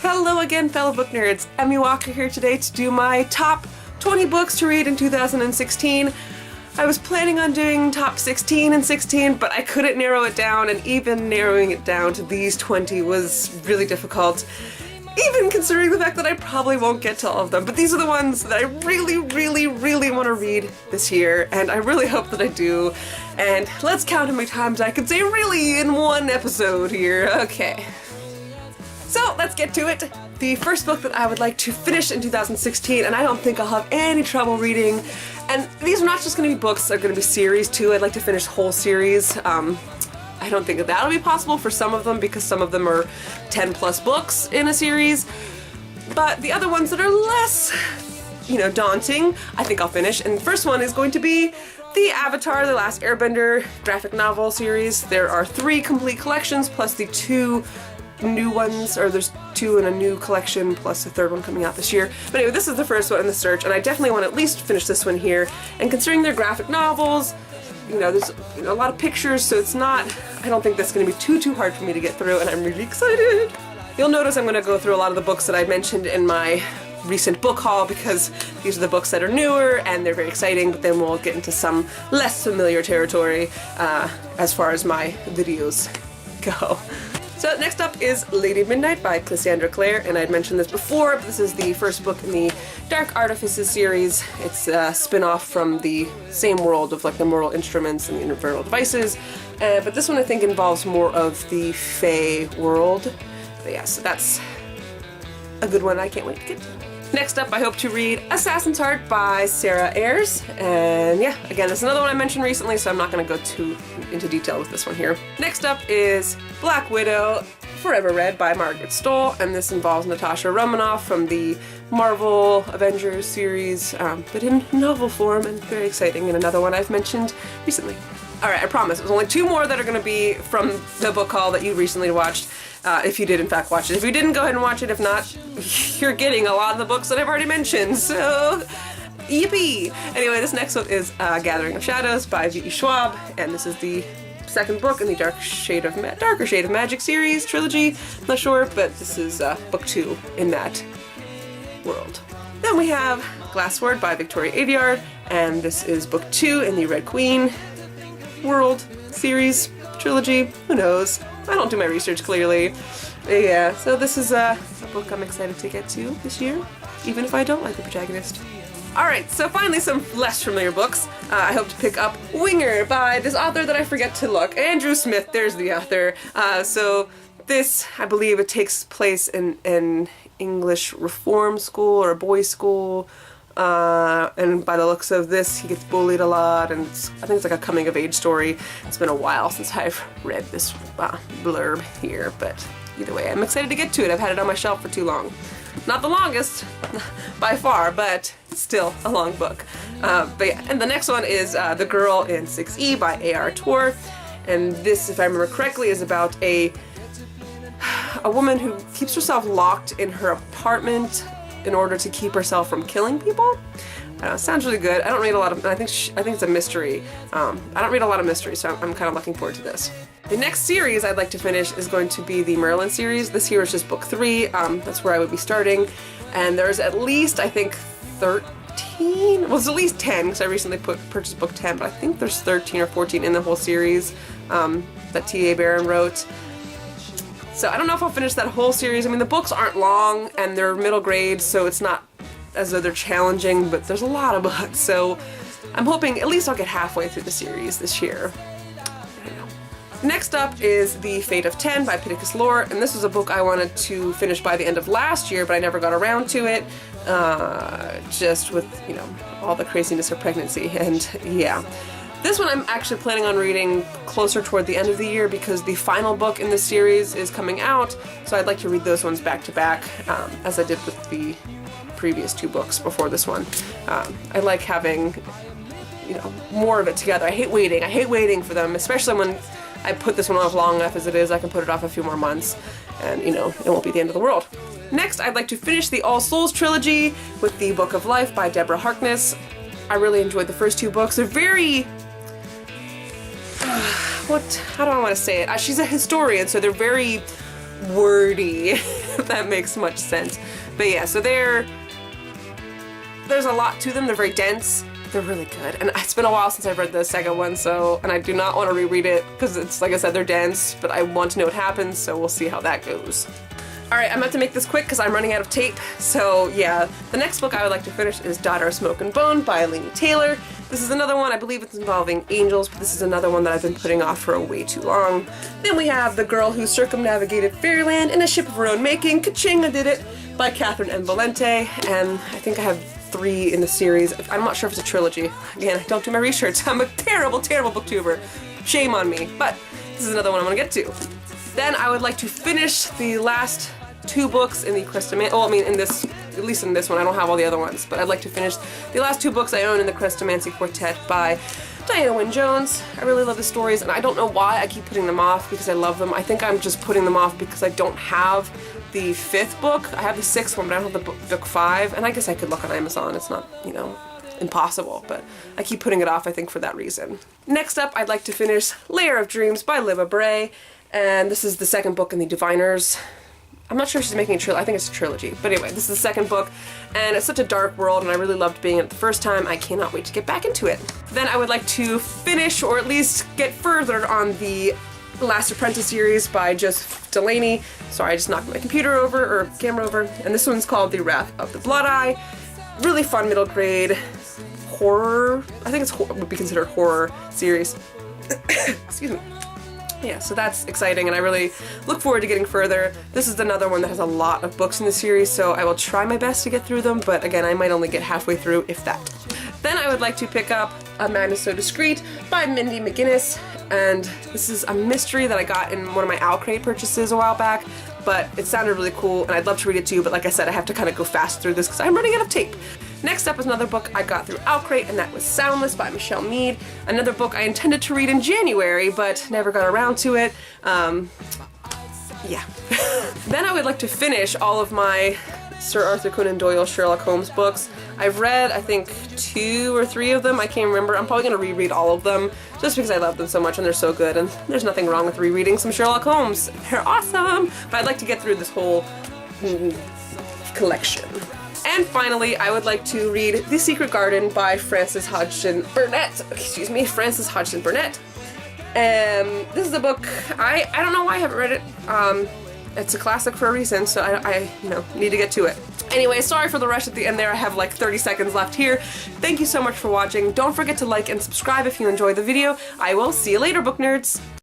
Hello again, fellow book nerds. Emmy Walker here today to do my top 20 books to read in 2016. I was planning on doing top 16 and 16, but I couldn't narrow it down, and even narrowing it down to these 20 was really difficult, even considering the fact that I probably won't get to all of them. But these are the ones that I really want to read this year, and I really hope that I do. And let's count how many times I can say really in one episode here. Okay. So let's get to it. The first book that I would like to finish in 2016, and I don't think I'll have any trouble reading, and these are not just going to be books, they're going to be series too. I'd like to finish whole series. I don't think that that'll be possible for some of them because some of them are 10 plus books in a series, but the other ones that are less, daunting, I think I'll finish. And the first one is going to be the Avatar: The Last Airbender graphic novel series. There are 3 complete collections plus the 2 new ones, or there's 2 in a new collection plus a 3rd one coming out this year. But anyway, this is the first one in the search, and I definitely want to at least finish this one here. And considering they're graphic novels, there's a lot of pictures, so it's not, I don't think that's going to be too hard for me to get through, and I'm really excited. You'll notice I'm going to go through a lot of the books that I mentioned in my recent book haul because these are the books that are newer and they're very exciting, but then we'll get into some less familiar territory as far as my videos go. So next up is Lady Midnight by Cassandra Clare, and I'd mentioned this before, but this is the first book in the Dark Artifices series. It's a spin-off from the same world of like the Mortal Instruments and the Infernal Devices, but this one I think involves more of the Fae world. But yeah, so that's a good one I can't wait to get to. Next up, I hope to read Assassin's Heart by Sarah Ayres, and yeah, again, it's another one I mentioned recently, so I'm not going to go too into detail with this one here. Next up is Black Widow, Forever Read by Margaret Stoll, and this involves Natasha Romanoff from the Marvel Avengers series, but in novel form, and very exciting, and another one I've mentioned recently. Alright, I promise, there's only 2 more that are going to be from the book haul that you recently watched. If you did in fact watch it. If you didn't, go ahead and watch it. If not, you're getting a lot of the books that I've already mentioned, so yippee! Anyway, this next one is Gathering of Shadows by V.E. Schwab, and this is the second book in the Darker Shade of Magic series, trilogy, I'm not sure, but this is book 2 in that world. Then we have Glassword by Victoria Aveyard, and this is book 2 in the Red Queen world, series, trilogy, who knows? I don't do my research clearly. But yeah, so this is a book I'm excited to get to this year, even if I don't like the protagonist. Alright, so finally some less familiar books. I hope to pick up Winger by this author that I forget to look. Andrew Smith, there's the author. So this, I believe it takes place in an English reform school or a boys' school. And by the looks of this, he gets bullied a lot, and I think it's like a coming-of-age story. It's been a while since I've read this blurb here, but either way, I'm excited to get to it. I've had it on my shelf for too long. Not the longest, by far, but still a long book. But yeah, and the next one is The Girl in 6E by A.R. Torr, and this, if I remember correctly, is about a woman who keeps herself locked in her apartment in order to keep herself from killing people. Sounds really good. I don't read a lot of, I think it's a mystery. I don't read a lot of mysteries, so I'm kind of looking forward to this. The next series I'd like to finish is going to be the Merlin series. This here is just book 3. That's where I would be starting. And there's at least, I think, 13? Well, it's at least 10, because I recently purchased book 10, but I think there's 13 or 14 in the whole series that T.A. Barron wrote. So I don't know if I'll finish that whole series. I mean, the books aren't long, and they're middle grade, so it's not as though they're challenging, but there's a lot of books, so I'm hoping at least I'll get halfway through the series this year. I don't know. Next up is The Fate of 10 by Pittacus Lore, and this was a book I wanted to finish by the end of last year, but I never got around to it, just with, all the craziness of pregnancy, and yeah. This one I'm actually planning on reading closer toward the end of the year because the final book in this series is coming out, so I'd like to read those ones back to back, as I did with the previous 2 books before this one. I like having, more of it together. I hate waiting for them, especially when I put this one off long enough as it is. I can put it off a few more months, and it won't be the end of the world. Next, I'd like to finish the All Souls trilogy with the Book of Life by Deborah Harkness. I really enjoyed the first 2 books. They're very how do I want to say it? She's a historian, so they're very wordy, if that makes much sense. But yeah, so there's a lot to them. They're very dense. They're really good. And it's been a while since I've read the second one, and I do not want to reread it because it's, like I said, they're dense, but I want to know what happens, so we'll see how that goes. Alright, I'm about to make this quick because I'm running out of tape. So yeah, the next book I would like to finish is Daughter of Smoke and Bone by Laini Taylor. This is another one, I believe it's involving angels, but this is another one that I've been putting off for way too long. Then we have The Girl Who Circumnavigated Fairyland in a Ship of Her Own Making, Ka-ching, I did it, by Catherine M. Valente, and I think I have 3 in the series. I'm not sure if it's a trilogy. Again, I don't do my research. I'm a terrible, terrible booktuber. Shame on me. But this is another one I'm gonna get to. Then I would like to finish the last 2 books in the Chrestomanci, at least in this one, I don't have all the other ones, but I'd like to finish the last 2 books I own in the Chrestomanci Quartet by Diana Wynne Jones. I really love the stories, and I don't know why I keep putting them off because I love them. I think I'm just putting them off because I don't have the 5th book. I have the 6th one, but I don't have the book 5, and I guess I could look on Amazon. It's not, impossible, but I keep putting it off, I think, for that reason. Next up, I'd like to finish Layer of Dreams by Liva Bray, and this is the 2nd book in the Diviners. I'm not sure if she's making a trilogy. I think it's a trilogy. But anyway, this is the 2nd book, and it's such a dark world, and I really loved being in it the first time. I cannot wait to get back into it. Then I would like to finish, or at least get further on the Last Apprentice series by Joseph Delaney. Sorry, I just knocked my computer over, or camera over. And this one's called The Wrath of the Blood Eye. Really fun middle grade horror. I think would be considered horror series. Excuse me. Yeah, so that's exciting, and I really look forward to getting further. This is another one that has a lot of books in the series, so I will try my best to get through them, but again, I might only get halfway through, if that. Then I would like to pick up A Magna So Discreet by Mindy McGinnis, and this is a mystery that I got in one of my Owlcrate purchases a while back, but it sounded really cool, and I'd love to read it too, but like I said, I have to kind of go fast through this because I'm running out of tape. Next up is another book I got through Owlcrate, and that was Soundless by Michelle Mead. Another book I intended to read in January, but never got around to it. Yeah. Then I would like to finish all of my Sir Arthur Conan Doyle Sherlock Holmes books. I've read, I think, 2 or 3 of them. I can't remember. I'm probably going to reread all of them just because I love them so much and they're so good, and there's nothing wrong with rereading some Sherlock Holmes. They're awesome! But I'd like to get through this whole collection. And finally, I would like to read The Secret Garden by Frances Hodgson Burnett. Excuse me, Frances Hodgson Burnett. This is a book, I don't know why I haven't read it. It's a classic for a reason, so I need to get to it. Anyway, sorry for the rush at the end there. I have like 30 seconds left here. Thank you so much for watching. Don't forget to like and subscribe if you enjoyed the video. I will see you later, book nerds.